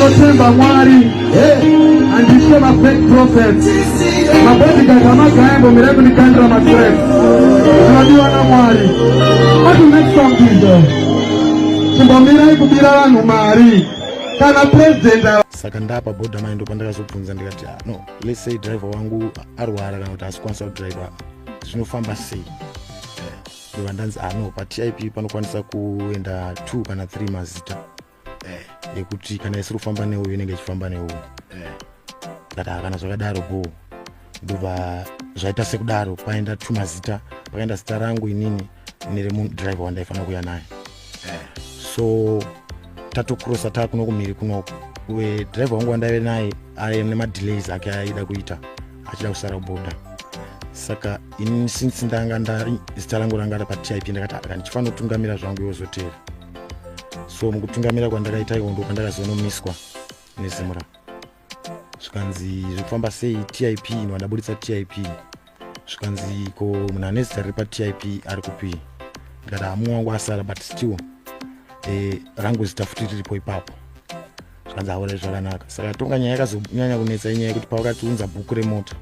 Anotemba mwari andishe mafake prophets mabodyguard amagaembo mirego nikandira mastress tinodiwa na mwari. What do next song is chimbomira ikubira vanhu mari kana president. Saka ndapa boda mai ndo pandakazobvunza ndikati no, let's say driver wangu arwara kana kuti asikwanisa kudriver zvinofamba sei. Ndiva ndanzi no, paTIP panokwanisa kuenda 2 kana 3 mazita yekuti kana isiri kufamba neuyu inenge ichifamba neuyu. Ndikati kana zvakadaro bo, ndobva zvaita sekudaro, paenda 2 mazita, pakaenda zita rangu inini driver wandaifanira kuuya naye. So tatokrosa takuno kumhiri kunoko, uye driver wangu wandaive naye ari nemadelays ake aida kuita achida kusara boda. Saka ini since ndanga zita rangu ranga paTIP ndakati ndichifanira kutungamira zvangu yozotera. So mukutungamira kwandakaita iko ndo kwandakazonomiswa nezimura. Zvikanzi zvifamba sei TIP, ino wandaburitsa TIP. Zvikanzi ko munhu ane zita riri paTIP ari kupi. Ndikati mumwe wangu asara but still rangu zita futi riripo ipapo. Zvikanzi aure zvakanaka. Saka tonga nyaya yakazonyanya kunetsa inyaya yekuti pawakati unza bhuku remota,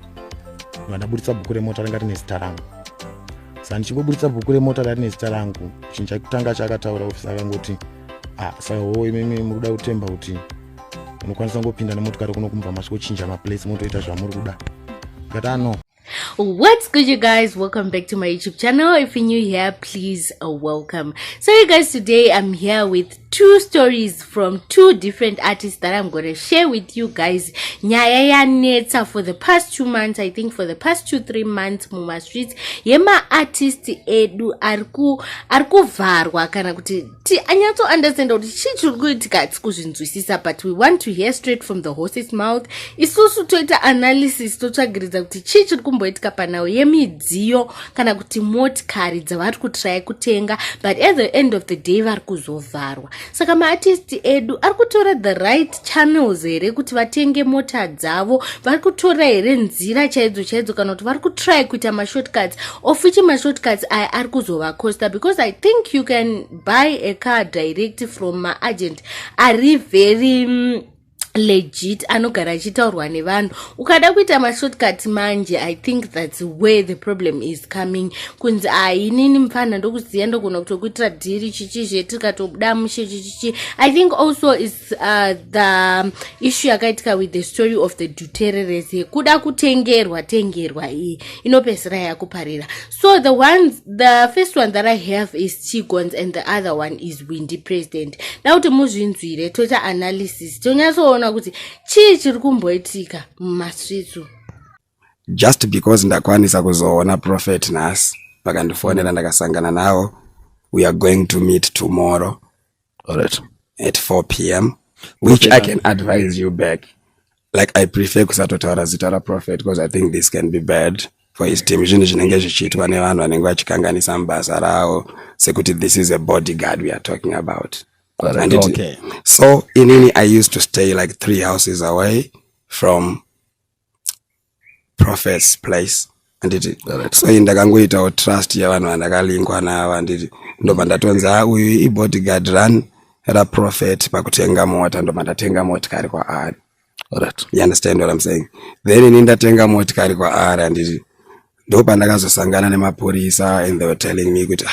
wandaburitsa bhuku remota ranga rine zita rangu. Saka ndichingobuditsa bhuku remota rari nezita rangu, chinhu chakutanga chakataura ofisa akangoti saka imimi murikuda kutemba kuti unokwanisa ngopinda nemotokari kuno kumva masvokochinja maplace motoita zvamuri kuda. Ndikati no. What's good, you guys? Welcome back to my YouTube channel. If you're new here, please welcome. So you guys, today I'm here with 2 stories from 2 different artists that I'm going to share with you guys. Nyaya yanetsa for the past 2 months, I think for the past 2-3 months muma streets yema artist edu arku varwa kana kuti anyatso understand kuti chiri kuitika tikuzvinzwisisa, but we want to hear straight from the horse's mouth. Isusu toita analysis totsvagiridza kuti chiri kumboitika panawo yemidziyo kana kuti motikari dzavari kutry kutenga, but at the end of the day vari kuzovharwa. Saka maartist edu ari kutora the right channels here kuti vatenge mota dzavo, vari kutora here nzira chaidzo kana kuti vari kutry kuita mashortcuts, of which mashortcuts ari kuzovacosta, because I think you can buy a car direct from my agent ari very legit, anogara achitaurwa nevanhu. Ukada kuita mashortcut manje, I think that's where the problem is coming. Kunzi inini mfana ndokuziya ndogona kutokuitira dhiri chichi tikatobuda mushe chichi. I think also is the issue yakaitika with the story of the Dutereres, kuda kutengerwa iyi inopesera yakuparira. So the first one that I have is Chigons and the other one is Windy President. Now to muzvinzwire toita analysis tonyasoona kuti chii chiri kumboitika mumastreets. Just because ndakwanisa kuzoona Prophet Nas vakandifonera ndakasangana nawo, we are going to meet tomorrow, alright, at 4 p.m. which I can advise you back, like I prefer kusatotaura zita ra Prophet because I think this can be bad for his team. Zvinhu zvinenge zvichiitwa nevanhu vanenge vachikanganisa mabasa ravo sekuti this is a bodyguard we are talking about. Okay. So inini I used to stay like 3 houses away from Prophet's place, anditi. So ndakangoita trust yavanhu vandakalingwa navo, anditi ndobva ndatonza uyu ibodyguard run ra Prophet pakutenga mota, ndobva ndatenga motikari kwaari. Alright, you understand what I'm saying? Then inini ndatenga motikari kwaari, anditi ndopa ndakazosangana nemapurisa and they were telling me kuti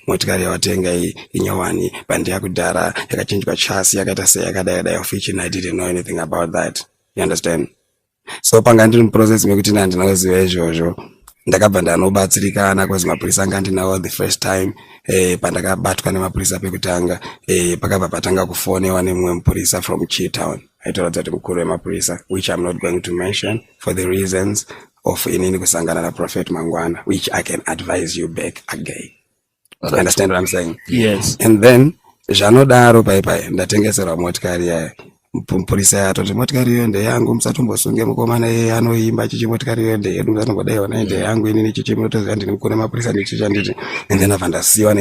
motikari yawatenga inyowani bandi yakudhara yakachinjwa chasi yakaita seyakadai, of which I didn't know anything about that. You understand? So panga ndiri muprocess mekuti ndinoziva izvozvo, ndakabva ndanobatsirikana because mapurisa anga ndinawo the first time. Pandakabatwa nemapurisa pekutanga, pakabva patanga kufonewa nemumwe mupurisa from Chitown. Aitaura kuti mukuru wemapurisa, which I'm not going to mention for the reasons of inini kusangana na Prophet mangwana, which I can advise you back again. You understand what I'm saying? Yes. And then zvanodaro paipai ndatengeserwa motikari yayo. Mupurisa yatoti motikari iyo ndeyangu, musatombosunge mukomana yeye anoimba chichi, motikari iyo ndeyedu, musatombodayiona ndeyangu inini chichi, munotoziva ndini mukuru wemapurisa ndichicha nditi. And then abva ndasiyiwa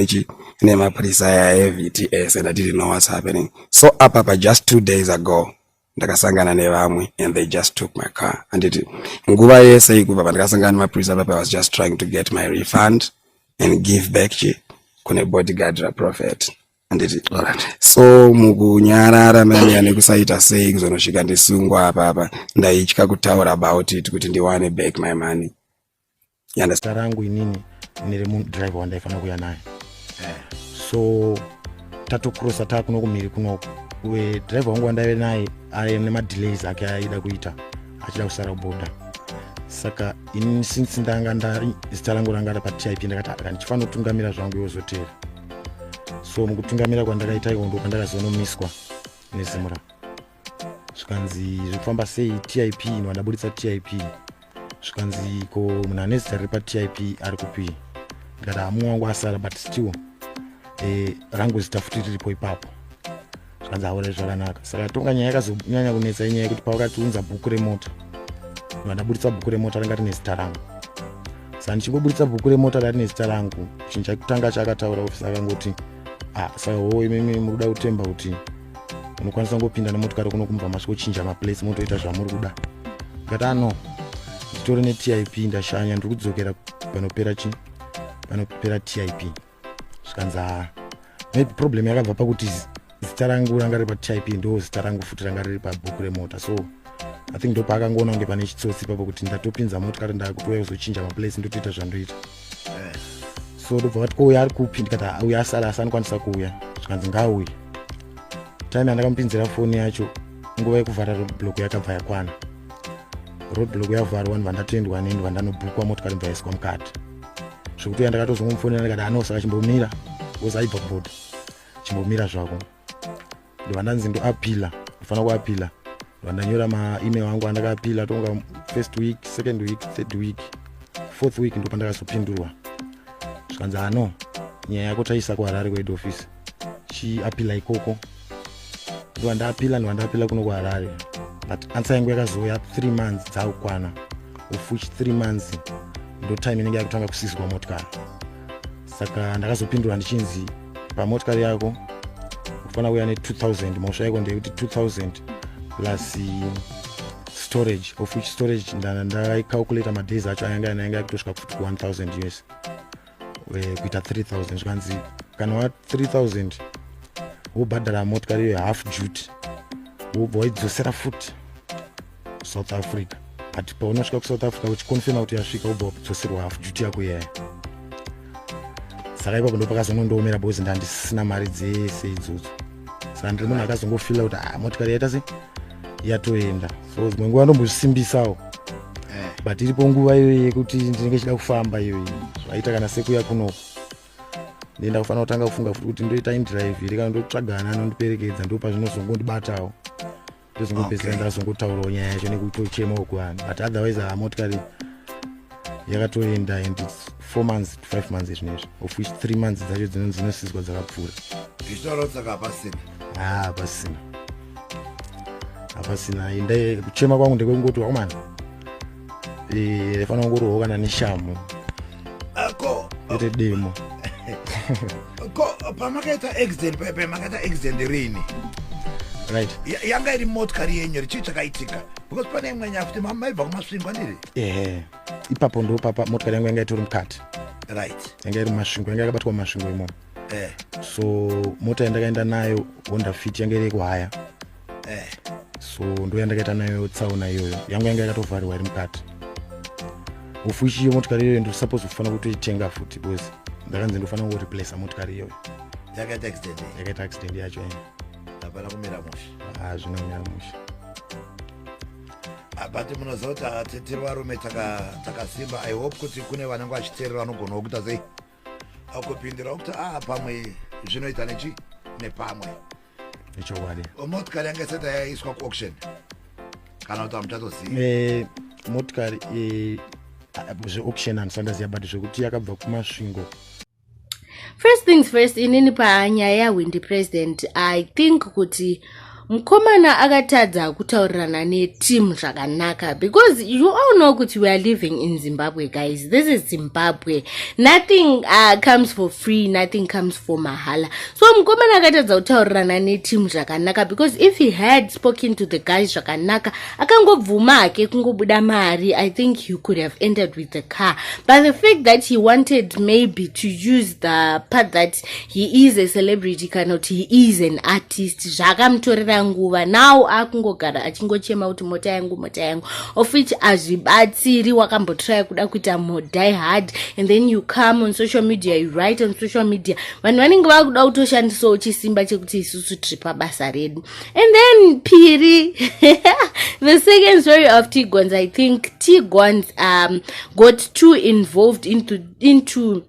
nemapurisa yaVTS and I didn't know what's happening. So apa just 2 days ago ndakasangana nevamwe and they just took my car. And nguva yese ikubva pandakasangana nemapurisa papa, I was just trying to get my refund and give back kune bodyguard ra Prophet. anditi so mukunyarara manya nekusaita sei kuzonosvika ndisungwa apa ndaitya kutaura about it kuti ndiwane back my money. Zita rangu inini driver wandaifana kuya naye. So tatokrosa takuno kumiri kunoku driver wangu wandaive naye ari nemadelays ake aida kuita achida kusara kuboda. Saka ini since zita rangu ranga ari paTIP ndakati ndichifanira kutungamira zvangu yozotera. So mukutungamira kwandakaita iko ndokandakazonomiswa nezimura. Zvikanzi zvifamba sei TIP wandaburitsa TIP. Zvikanzi ko munhu ane zita riri paTIP ari kupi. Ndikati hamu wangu asara but still rangu zita futi riripo ipapo. Zvikanzi haure zvakanaka. Saka tonga nyaya yakazonyanya kunetsa inyaya yekuti pawakatiunza bhuku remota. Wandaburitsa bhuku remota ranga rine zita rangu. Saka ndichimboburitsa bhuku remota rari nezita rangu, chinhu chakutanga chakataura ofisa akangoti saka imimi muri kuda kutemba kuti unokwanisa ngopinda nemotokari kuno kumva masvochinja maplace motoita zvamuri kuda. Ndikati no nditori neTIP ndashanya ndiri kudzokera panopera TIP. Zvikanzi maybe problem yakabva pakuti zita rangu ranga riri paTIP ndo zita rangu futi ranga riri pabhuku remota. So I think ndo paakangoona kunge pane chitsotsi ipapo kuti ndatopinza motokari ndakutouya kuzochinja maplace ndotoita zvandoita. So ndobva vati kouya ari kupi. Ndikati uya asara asanokwanisa kuuya. Zvikanzi ngaauye. Time yandakamupinzira foni yacho nguva yekuvhara roadblock yakabva yakwana. Roadblock yavharwa ndibva ndatendwa nendwa ndanobhukwa motokari ndibva yaiswa mukati. Zvekuti ndakatozongomufonera ndikati saka chimbomira because aibva kuboda chimbomira zvako. Ndibva ndanzi ndoapila ndofana kuapila. Ndibva ndanyora maemail angu andakaapila tonga first week, second week, third week, fourth week ndo pandakazopindurwa. Zvikanzi nyaya yako taisa kuHarare kuhead office chiapila ikoko. Ndibva ndapila kuno kuHarare but answer yangu yakazouya 3 months dzakukwana, of which 3 months ndo time inenge yakutanga kusizwa motikari. Saka ndakazopindura ndichinzi pamotikari yako ufana kuya ne2000 mhosva yako ndeyekuti 2000 plus storage, of which storage ndakaikalculata madays acho yanga yakutosvika futi ku1000 US kuita 3000. Zvikanzi kana wa 3000 wobhadhara motikari iyoyo half duty wobva waidzosera futi South Africa. But paunosvika kuSouth Africa uchikonfirma kuti yasvika wobva wadzosera half duty yako iyaya. Saka ipapo ndo pakazonondoomera bozi ndandisina mari dzese idzodzo. Saka ndiri munhu akazongofila kuti motikari yaita se yatoenda. So dzimwe nguva ndombozvisimbisawo but iripo nguva iyoyo yekuti ndinenge chida kufamba iyoyo zvaita kana sekuya kunoku ndenda kufanira kutanga kufunga futi kuti ndoita indrive iri kana ndotsvagana anondiperekedza ndo pazvinozongondibatawo ndozongopedzera ndakazongotaurawo nyaya yacho nekutochemawo kuvanhu but otherwise motikari yakatoenda and its 4 months to 5 months izvinezvi, of which 3 months dzacho dzinosizwa dzakapfuura. Zvichitaura pasina hapasina ende kuchema kwangu ndekungoti wakomana refanira kungoriwo kana neshamu ete demo. Pamakaita accident rini right yanga iri motikari yenyu chii chakaitika? Because pane imwe nyaya kuti maibva kumasvingo ndiri ipapo ndo papa motikari yangu yanga itori mukati. Right, yanga iri mumasvingo, yanga yakabatwa mumasvingo imomo. So mota yandakaenda nayo Honda Fit yanga iri kuhaya. So ndo yandakaita nayo tsaona iyoyo yangu yanga yakatovhariwa iri mukati. Ufuishi iyo motikari iyoyo ndo suppose kufanira kutoitenga futi because ndakanzi ndofanira kungoreplace motikari iyoyo. Yakaita accident yacho hapana kumira musha. Zvinomira musha. But munoziva kuti ateteri varume takasimba. I hope kuti kune vanenge vachiteerera vanogonawo kuita sei akupindira kuti pamwe zvinoita nechi nepamwe nechokwadi. Motikari yanga isati yaiswa kuauction kana kuti hamuchatozivi? Motikari zveauction handisandaziva but zvekuti yakabva kumasvingo. First things first, inini panyaya yaWindy President, I think kuti mukomana akatadza kutaurirana neteam zvakanaka, because you all know kuti we are living in Zimbabwe, guys. This is Zimbabwe. Nothing comes for free, nothing comes for mahala. So mukomana akatadza kutaurirana neteam zvakanaka, because if he had spoken to the guys zvakanaka, akangobvuma hake kungobuda mari, I think he could have ended with the car. But the fact that he wanted maybe to use the part that he is a celebrity, cannot, he is an artist, zvakamtorera nguva. Now akungogara achingochema kuti mota yangu, of which azvibatsiri. Wakambotry kuda kuita more die hard, and then you come on social media, you write on social media, vanhu vanenge vakuda kutoshandisawo chisimba chekuti isusu tiri pabasa redu. And then Piri the second story of Tigons, I think Tigons got too involved into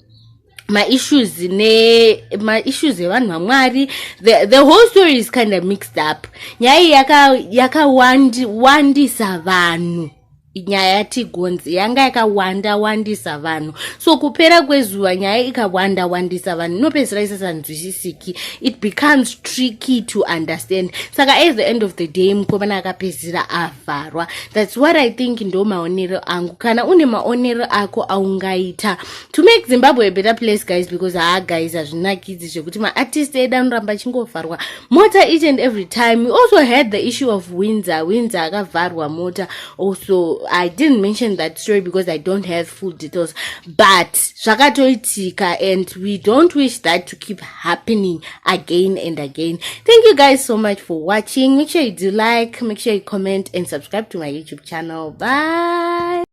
my issues evanhu vamwari. The whole story is kind of mixed up. Nyaya yakawandisa vanhu, nyaya yaTigons yanga yakawandisa vanhu, so kupera kwezuva nyaya ikawandisa vanhu inopedzisira isasanzwisisiki. It becomes tricky to understand. Saka at the end of the day mukomana akapedzisira avharwa. That's what I think ndo maonero angu. Kana une maonero ako aungaita to make Zimbabwe a better place, guys, because guys hazvinakidzi zvekuti maartist edu anoramba achingovharwa mota each and every time. We also had the issue of Windsor akavharwa mota also. I didn't mention that story because I don't have full details, but zvakatoitika, and we don't wish that to keep happening again and again. Thank you guys so much for watching. Make sure you do like, make sure you comment and subscribe to my YouTube channel. Bye.